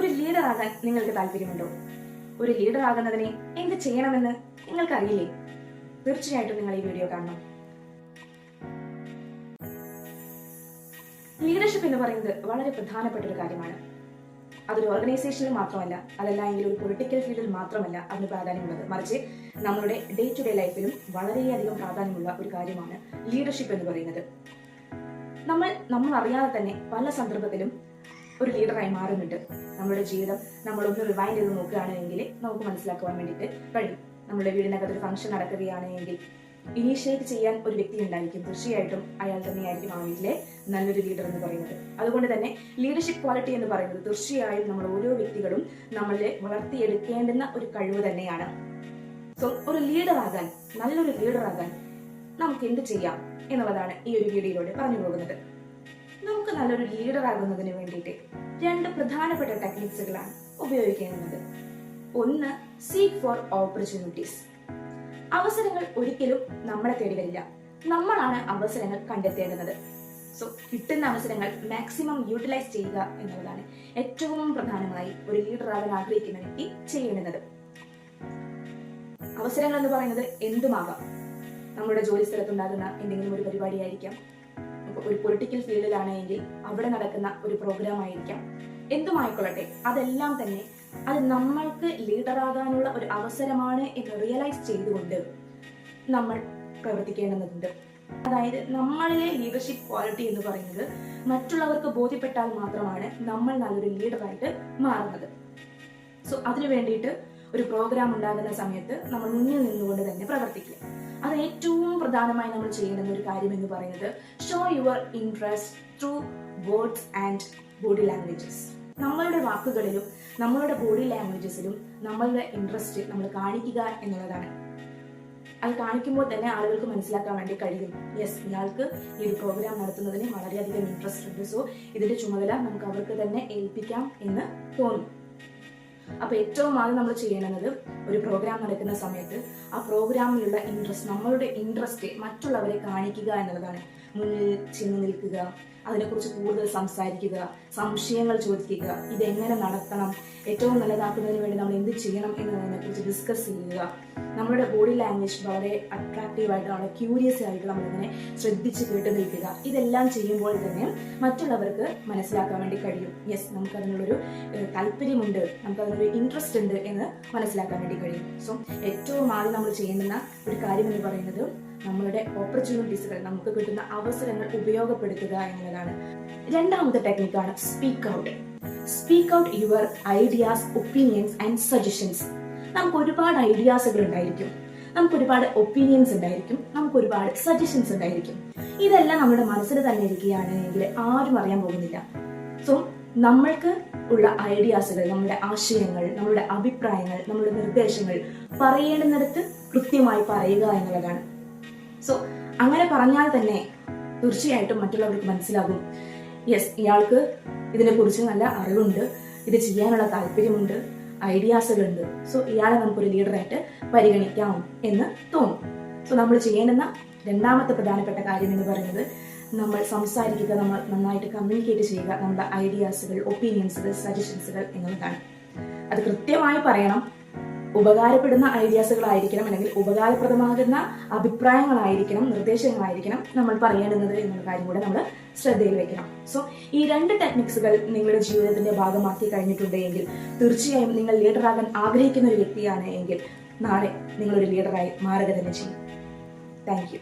ഒരു ലീഡർ ആകാൻ നിങ്ങൾക്ക് താല്പര്യമുണ്ടോ? ഒരു ലീഡർ ആകുന്നതിന് എന്ത് ചെയ്യണമെന്ന് നിങ്ങൾക്ക് അറിയില്ലേ? തീർച്ചയായിട്ടും നിങ്ങൾ ഈ വീഡിയോ കാണണം. ലീഡർഷിപ്പ് എന്ന് പറയുന്നത് വളരെ പ്രധാനപ്പെട്ട ഒരു കാര്യമാണ്. അതൊരു ഓർഗനൈസേഷനിൽ മാത്രമല്ല, അതല്ല എങ്കിൽ ഒരു പൊളിറ്റിക്കൽ ഫീൽഡിൽ മാത്രമല്ല അതിന് പ്രാധാന്യമുള്ളത്, മറിച്ച് നമ്മുടെ ഡേ ടു ഡേ ലൈഫിലും വളരെയധികം പ്രാധാന്യമുള്ള ഒരു കാര്യമാണ് ലീഡർഷിപ്പ് എന്ന് പറയുന്നത്. നമ്മൾ അറിയാതെ തന്നെ പല സന്ദർഭത്തിലും ഒരു ലീഡറായി മാറുന്നുണ്ട്. നമ്മുടെ ജീവിതം നമ്മളൊന്ന് റിവൈൻഡ് ചെയ്ത് നോക്കുകയാണെങ്കിൽ നമുക്ക് മനസ്സിലാക്കുവാൻ വേണ്ടിയിട്ട് കഴിയും. നമ്മുടെ വീടിനകത്ത് ഒരു ഫംഗ്ഷൻ നടക്കുകയാണെങ്കിൽ ഇനീഷ്യേറ്റ് ചെയ്യാൻ ഒരു വ്യക്തി ഉണ്ടായിരിക്കും. തീർച്ചയായിട്ടും അയാൾ തന്നെയായിരിക്കും ആ വീട്ടിലെ നല്ലൊരു ലീഡർ എന്ന് പറയുന്നത്. അതുകൊണ്ട് തന്നെ ലീഡർഷിപ്പ് ക്വാളിറ്റി എന്ന് പറയുന്നത് തീർച്ചയായും നമ്മൾ ഓരോ വ്യക്തികളും നമ്മളെ വളർത്തിയെടുക്കേണ്ടുന്ന ഒരു കഴിവ് തന്നെയാണ്. സോ ഒരു ലീഡറാകാൻ, നല്ലൊരു ലീഡറാകാൻ നമുക്ക് എന്ത് ചെയ്യാം എന്നുള്ളതാണ് ഈ ഒരു വീഡിയോയിലൂടെ പറഞ്ഞു പോകുന്നത്. നമുക്ക് നല്ലൊരു ലീഡർ ആകുന്നതിന് വേണ്ടിയിട്ട് 2 പ്രധാനപ്പെട്ട ടെക്നിക്സുകളാണ് ഉപയോഗിക്കേണ്ടത്. ഒന്ന്, സീക്ക് ഫോർ ഓപ്പർച്യൂണിറ്റീസ്. അവസരങ്ങൾ ഒരിക്കലും നമ്മളെ തേടി വരില്ല, നമ്മളാണ് അവസരങ്ങൾ കണ്ടെത്തേണ്ടത്. സോ കിട്ടുന്ന അവസരങ്ങൾ മാക്സിമം യൂട്ടിലൈസ് ചെയ്യുക എന്നുള്ളതാണ് ഏറ്റവും പ്രധാനമായി ഒരു ലീഡർ ആകാൻ ആഗ്രഹിക്കുന്ന വ്യക്തി ചെയ്യേണ്ടത്. അവസരങ്ങൾ എന്ന് പറയുന്നത് എന്തുമാകാം. നമ്മുടെ ജോലി സ്ഥലത്തുണ്ടാകുന്ന എന്തെങ്കിലും ഒരു പരിപാടി ആയിരിക്കാം, ഒരു പൊളിറ്റിക്കൽ ഫീൽഡിലാണെങ്കിൽ അവിടെ നടക്കുന്ന ഒരു പ്രോഗ്രാം ആയിരിക്കാം, എന്തുമായിക്കൊള്ളട്ടെ. അതെല്ലാം തന്നെ അത് നമ്മൾക്ക് ലീഡറാകാനുള്ള ഒരു അവസരമാണ് എന്ന് റിയലൈസ് ചെയ്തുകൊണ്ട് നമ്മൾ പ്രവർത്തിക്കേണ്ടതുണ്ട്. അതായത് നമ്മളിലെ ലീഡർഷിപ്പ് ക്വാളിറ്റി എന്ന് പറയുന്നത് മറ്റുള്ളവർക്ക് ബോധ്യപ്പെട്ടാൽ മാത്രമാണ് നമ്മൾ നല്ലൊരു ലീഡറായിട്ട് മാറുന്നത്. സോ അതിനു വേണ്ടിയിട്ട് ഒരു പ്രോഗ്രാം ഉണ്ടാകുന്ന സമയത്ത് നമ്മൾ മുന്നിൽ നിന്നുകൊണ്ട് തന്നെ പ്രവർത്തിക്കുക. അത് ഏറ്റവും പ്രധാനമായി നമ്മൾ ചെയ്യേണ്ടുന്ന ഒരു കാര്യം എന്ന് പറയുന്നത് show your interest through words and body languages. നമ്മളുടെ വാക്കുകളിലും നമ്മളുടെ ബോഡി ലാംഗ്വേജസിലും നമ്മളുടെ ഇൻട്രസ്റ്റ് നമ്മൾ കാണിക്കുക എന്നുള്ളതാണ്. അത് കാണിക്കുമ്പോൾ തന്നെ ആളുകൾക്ക് മനസ്സിലാക്കാൻ വേണ്ടി കഴിയും, യെസ്, ഇയാൾക്ക് ഈ ഒരു പ്രോഗ്രാം നടത്തുന്നതിന് വളരെയധികം ഇൻട്രസ്റ്റ് ഉണ്ട്, സോ ഇതിന്റെ ചുമതല നമുക്ക് അവർക്ക് തന്നെ ഏൽപ്പിക്കാം എന്ന് തോന്നും. അപ്പൊ ഏറ്റവും ആദ്യം നമ്മൾ ചെയ്യേണ്ടത് ഒരു പ്രോഗ്രാം നടക്കുന്ന സമയത്ത് ആ പ്രോഗ്രാമിലുള്ള ഇൻട്രസ്റ്റ്, നമ്മളുടെ ഇൻട്രസ്റ്റ് മറ്റുള്ളവരെ കാണിക്കുക എന്നുള്ളതാണ്. മുന്നിൽ ചെന്ന് നിൽക്കുക, അതിനെക്കുറിച്ച് കൂടുതൽ സംസാരിക്കുക, സംശയങ്ങൾ ചോദിക്കുക, ഇതെങ്ങനെ നടത്തണം, ഏറ്റവും നല്ലതാക്കുന്നതിന് വേണ്ടി നമ്മൾ എന്ത് ചെയ്യണം എന്നതിനെ കുറിച്ച് ഡിസ്കസ് ചെയ്യുക. നമ്മുടെ ബോഡി ലാംഗ്വേജ് വളരെ അട്രാക്റ്റീവായിട്ട്, വളരെ ക്യൂരിയസ് ആയിട്ട് നമ്മളിങ്ങനെ ശ്രദ്ധിച്ച് കേട്ട് നിൽക്കുക. ഇതെല്ലാം ചെയ്യുമ്പോൾ തന്നെ മറ്റുള്ളവർക്ക് മനസ്സിലാക്കാൻ വേണ്ടി കഴിയും, യെസ്, നമുക്കതിനുള്ളൊരു താല്പര്യമുണ്ട്, നമുക്കതിനൊരു ഇൻട്രസ്റ്റ് ഉണ്ട് എന്ന് മനസ്സിലാക്കാൻ വേണ്ടി കഴിയും. സോ ഏറ്റവും ആദ്യം നമ്മൾ ചെയ്യേണ്ടുന്ന ഒരു കാര്യം എന്ന് പറയുന്നത് നമ്മളുടെ ഓപ്പർച്യൂണിറ്റീസുകൾ, നമുക്ക് കിട്ടുന്ന അവസരങ്ങൾ ഉപയോഗപ്പെടുത്തുക എന്നുള്ളതാണ്. രണ്ടാമത്തെ ടെക്നിക്കാണ് speak out. Speak out your ideas, opinions and suggestions. നമുക്ക് ഒരുപാട് ഐഡിയാസുകൾ ഉണ്ടായിരിക്കും, നമുക്ക് ഒരുപാട് ഒപ്പീനിയൻസ് ഉണ്ടായിരിക്കും, നമുക്ക് ഒരുപാട് സജഷൻസ് ഉണ്ടായിരിക്കും. ഇതെല്ലാം നമ്മുടെ മനസ്സിൽ തന്നെ ഇരിക്കുകയാണെങ്കിൽ ആരും അറിയാൻ പോകുന്നില്ല. സോ നമ്മൾക്ക് ഉള്ള ഐഡിയാസുകൾ, നമ്മുടെ ആശയങ്ങൾ, നമ്മുടെ അഭിപ്രായങ്ങൾ, നമ്മുടെ നിർദ്ദേശങ്ങൾ പറയേണ്ടുന്നിടത്ത് കൃത്യമായി പറയുക എന്നുള്ളതാണ്. സോ അങ്ങനെ പറഞ്ഞാൽ തന്നെ തീർച്ചയായിട്ടും മറ്റുള്ളവർക്ക് മനസ്സിലാകും, യെസ്, ഇയാൾക്ക് ഇതിനെക്കുറിച്ച് നല്ല അറിവുണ്ട്, ഇത് ചെയ്യാനുള്ള താല്പര്യമുണ്ട്, ഐഡിയാസുകളുണ്ട്, സോ ഇയാളെ നമുക്കൊരു ലീഡറായിട്ട് പരിഗണിക്കാം എന്ന് തോന്നും. സോ നമ്മൾ ചെയ്യേണ്ടുന്ന രണ്ടാമത്തെ പ്രധാനപ്പെട്ട കാര്യം എന്ന് പറയുന്നത് നമ്മൾ സംസാരിക്കുക, നമ്മൾ നന്നായിട്ട് കമ്മ്യൂണിക്കേറ്റ് ചെയ്യുക, നമ്മുടെ ഐഡിയാസുകൾ, ഒപ്പീനിയൻസുകൾ, സജഷൻസുകൾ എന്നുള്ളതാണ്. അത് കൃത്യമായി പറയണം. ഉപകാരപ്പെടുന്ന ഐഡിയാസുകളായിരിക്കണം, അല്ലെങ്കിൽ ഉപകാരപ്രദമാകുന്ന അഭിപ്രായങ്ങളായിരിക്കണം, നിർദ്ദേശങ്ങളായിരിക്കണം നമ്മൾ പറയേണ്ടുന്നത് എന്നുള്ള കാര്യം കൂടെ നമ്മൾ ശ്രദ്ധയിൽ വെക്കണം. സോ ഈ 2 ടെക്നിക്സുകൾ നിങ്ങളുടെ ജീവിതത്തിന്റെ ഭാഗമാക്കി കഴിഞ്ഞിട്ടുണ്ടെങ്കിൽ തീർച്ചയായും നിങ്ങൾ ലീഡറാകാൻ ആഗ്രഹിക്കുന്ന ഒരു വ്യക്തിയാണ് എങ്കിൽ നാളെ നിങ്ങളൊരു ലീഡറായി മാറുക തന്നെ ചെയ്യും. Thank you.